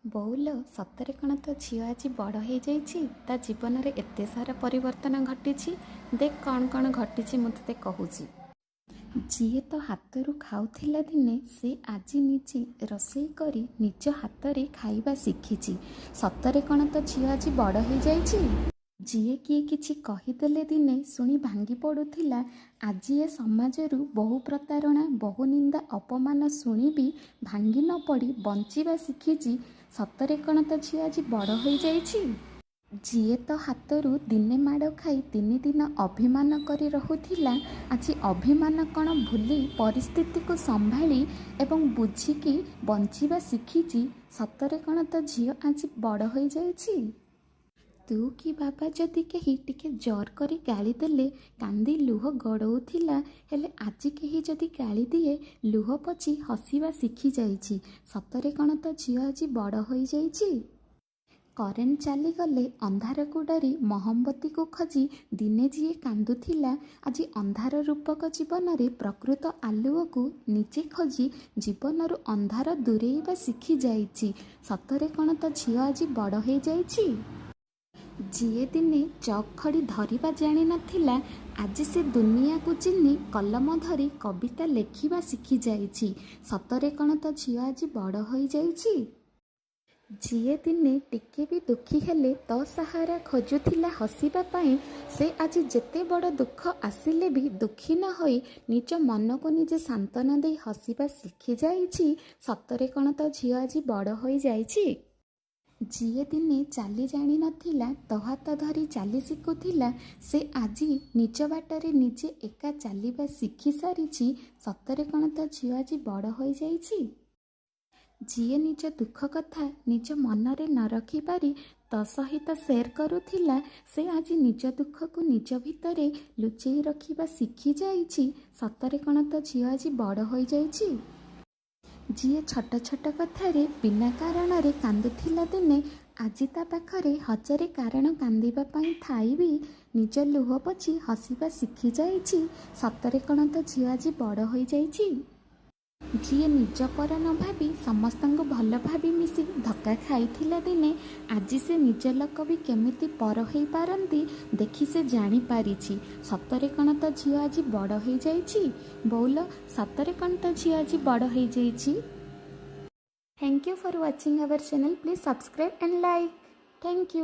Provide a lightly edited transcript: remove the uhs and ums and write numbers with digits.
ବୋଉଲୋ ସତରେ କ'ଣ ତୋ ଝିଅ ଆଜି ବଡ଼ ହେଇଯାଇଛି? ତା ଜୀବନରେ ଏତେ ସାରା ପରିବର୍ତ୍ତନ ଘଟିଛି। ଦେଖ କ'ଣ କ'ଣ ଘଟିଛି ମୁଁ ତତେ କହୁଛି। ଯିଏ ତ ହାତରୁ ଖାଉଥିଲା ଦିନେ ସେ ଆଜି ନିଜେ ରୋଷେଇ କରି ନିଜ ହାତରେ ଖାଇବା ଶିଖିଛି। ସତରେ କ'ଣ ତୋ ଝିଅ ଆଜି ବଡ଼ ହେଇଯାଇଛି? ଯିଏ କିଏ କିଛି କହିଦେଲେ ଦିନେ ଶୁଣି ଭାଙ୍ଗି ପଡ଼ୁଥିଲା, ଆଜି ଏ ସମାଜରୁ ବହୁ ପ୍ରତାରଣା ବହୁ ନିନ୍ଦା ଅପମାନ ଶୁଣି ବି ଭାଙ୍ଗି ନ ପଡ଼ି ବଞ୍ଚିବା ଶିଖିଛି। ସତରେ କ'ଣ ତୋ ଝିଅ ଆଜି ବଡ଼ ହୋଇଯାଇଛି? ଯିଏ ତ ହାତରୁ ଦିନେ ମାଡ଼ ଖାଇ 3 ଦିନ ଅଭିମାନ କରି ରହୁଥିଲା, ଆଜି ଅଭିମାନ କ'ଣ ଭୁଲି ପରିସ୍ଥିତିକୁ ସମ୍ଭାଳି ଏବଂ ବୁଝିକି ବଞ୍ଚିବା ଶିଖିଛି। ସତରେ କ'ଣ ତୋ ଝିଅ ଆଜି ବଡ଼ ହୋଇଯାଇଛି? ତୁ କି ବାବା ଯଦି କେହି ଟିକେ ଜୋର କରି ଗାଳି ଦେଲେ କାନ୍ଦି ଲୁହ ଗଡ଼ଉଥିଲା, ହେଲେ ଆଜି କେହି ଯଦି ଗାଳି ଦିଏ ଲୁହ ପୋଛି ହସିବା ଶିଖିଯାଇଛି। ସତରେ କ'ଣ ତୋ ଝିଅ ଆଜି ବଡ଼ ହୋଇଯାଇଛି? କରେଣ୍ଟ ଚାଲିଗଲେ ଅନ୍ଧାରକୁ ଡରି ମହମବତୀକୁ ଖୋଜି ଦିନେ ଯିଏ କାନ୍ଦୁଥିଲା, ଆଜି ଅନ୍ଧାର ରୂପକ ଜୀବନରେ ପ୍ରକୃତ ଆଲୁଅକୁ ନିଜେ ଖୋଜି ଜୀବନରୁ ଅନ୍ଧାର ଦୂରେଇବା ଶିଖିଯାଇଛି। ସତରେ କ'ଣ ତୋ ଝିଅ ଆଜି ବଡ଼ ହୋଇଯାଇଛି? ଯିଏ ଦିନେ ଚକ୍ ଖଡ଼ି ଧରିବା ଜାଣିନଥିଲା, ଆଜି ସେ ଦୁନିଆକୁ ଚିହ୍ନି କଲମ ଧରି କବିତା ଲେଖିବା ଶିଖିଯାଇଛି। ସତରେ କ'ଣ ତୋ ଝିଅ ଆଜି ବଡ଼ ହୋଇଯାଇଛି? ଯିଏ ଦିନେ ଟିକେ ବି ଦୁଃଖୀ ହେଲେ ତୋ ସାହାରା ଖୋଜୁଥିଲା ହସିବା ପାଇଁ, ସେ ଆଜି ଯେତେ ବଡ଼ ଦୁଃଖ ଆସିଲେ ବି ଦୁଃଖୀ ନ ହୋଇ ନିଜ ମନକୁ ନିଜେ ସାନ୍ତ୍ୱନା ଦେଇ ହସିବା ଶିଖିଯାଇଛି। ସତରେ କ'ଣ ତୋ ଝିଅ ଆଜି ବଡ଼ ହୋଇଯାଇଛି? ଯିଏ ଦିନେ ଚାଲି ଜାଣିନଥିଲା ତୋ ହାତ ଧରି ଚାଲି ଶିଖୁଥିଲା, ସେ ଆଜି ନିଜ ବାଟରେ ନିଜେ ଏକା ଚାଲିବା ଶିଖି ସାରିଛି। ସତରେ କ'ଣ ତୋ ଝିଅ ଆଜି ବଡ଼ ହୋଇଯାଇଛି? ଯିଏ ନିଜ ଦୁଃଖ କଥା ନିଜ ମନରେ ନ ରଖିପାରି ତୋ ସହିତ ସେୟାର କରୁଥିଲା, ସେ ଆଜି ନିଜ ଦୁଃଖକୁ ନିଜ ଭିତରେ ଲୁଚେଇ ରଖିବା ଶିଖିଯାଇଛି। ସତରେ କ'ଣ ତୋ ଝିଅ ଆଜି ବଡ଼ ହୋଇଯାଇଛି? ଯିଏ ଛୋଟ ଛୋଟ କଥାରେ ବିନା କାରଣରେ କାନ୍ଦୁଥିଲା ଦିନେ, ଆଜି ତା ପାଖରେ 1000 କାରଣ କାନ୍ଦିବା ପାଇଁ ଥାଇ ବି ନିଜ ଲୁହ ପୋଛି ହସିବା ଶିଖିଯାଇଛି। ସତରେ କ'ଣ ତୋ ଝିଅ ଆଜି ବଡ଼ ହୋଇଯାଇଛି? ଯିଏ ନିଜ ପର ନ ଭାବି ସମସ୍ତଙ୍କୁ ଭଲ ଭାବି ମିଶି ଧକ୍କା ଖାଇଥିଲା ଦିନେ, ଆଜି ସେ ନିଜ ଲୋକ ବି କେମିତି ପର ହେଇପାରନ୍ତି ଦେଖି ସେ ଜାଣିପାରିଛି। ସତରେ କ'ଣ ତୋ ଝିଅ ଆଜି ବଡ଼ ହେଇଯାଇଛି? ବୋଉଲୋ ସତରେ କ'ଣ ତୋ ଝିଅ ଆଜି ବଡ଼ ହେଇଯାଇଛି? Thank you for watching our channel. Please subscribe and like. Thank you.